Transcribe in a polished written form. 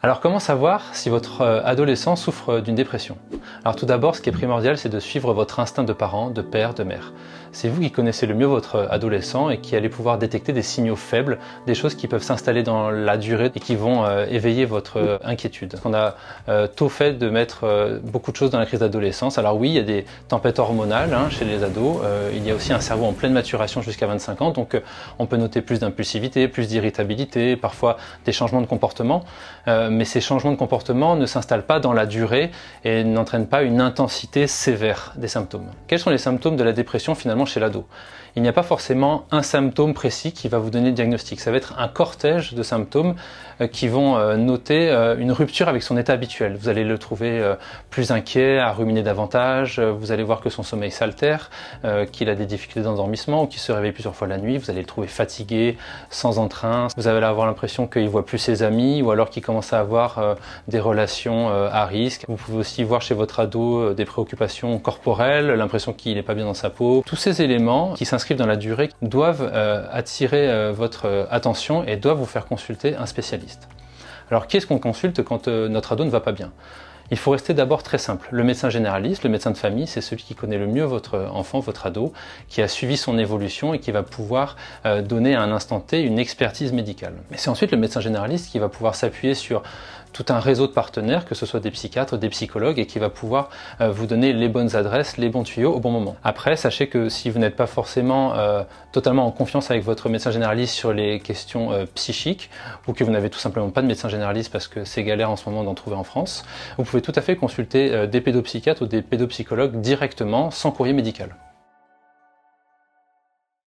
Alors comment savoir si votre adolescent souffre d'une dépression? Alors tout d'abord, ce qui est primordial, c'est de suivre votre instinct de parent, de père, de mère. C'est vous qui connaissez le mieux votre adolescent et qui allez pouvoir détecter des signaux faibles, des choses qui peuvent s'installer dans la durée et qui vont éveiller votre inquiétude. On a tôt fait de mettre beaucoup de choses dans la crise d'adolescence. Alors oui, il y a des tempêtes hormonales chez les ados, il y a aussi un cerveau en pleine maturation jusqu'à 25 ans, donc on peut noter plus d'impulsivité, plus d'irritabilité, parfois des changements de comportement. Mais ces changements de comportement ne s'installent pas dans la durée et n'entraînent pas une intensité sévère des symptômes. Quels sont les symptômes de la dépression finalement chez l'ado? Il n'y a pas forcément un symptôme précis qui va vous donner le diagnostic. Ça va être un cortège de symptômes qui vont noter une rupture avec son état habituel. Vous allez le trouver plus inquiet, à ruminer davantage, vous allez voir que son sommeil s'altère, qu'il a des difficultés d'endormissement ou qu'il se réveille plusieurs fois la nuit, vous allez le trouver fatigué, sans entrain, vous allez avoir l'impression qu'il ne voit plus ses amis ou alors qu'il commence à avoir des relations à risque. Vous pouvez aussi voir chez votre ado des préoccupations corporelles, l'impression qu'il n'est pas bien dans sa peau. Tous ces éléments qui s'inscrivent dans la durée doivent attirer votre attention et doivent vous faire consulter un spécialiste. Alors qui est-ce qu'on consulte quand notre ado ne va pas bien? Il faut rester d'abord très simple. Le médecin généraliste, le médecin de famille, c'est celui qui connaît le mieux votre enfant, votre ado, qui a suivi son évolution et qui va pouvoir donner à un instant T une expertise médicale. Mais c'est ensuite le médecin généraliste qui va pouvoir s'appuyer sur tout un réseau de partenaires, que ce soit des psychiatres, des psychologues, et qui va pouvoir vous donner les bonnes adresses, les bons tuyaux au bon moment. Après, sachez que si vous n'êtes pas forcément totalement en confiance avec votre médecin généraliste sur les questions psychiques, ou que vous n'avez tout simplement pas de médecin généraliste parce que c'est galère en ce moment d'en trouver en France, vous pouvez tout à fait consulter des pédopsychiatres ou des pédopsychologues directement, sans courrier médical.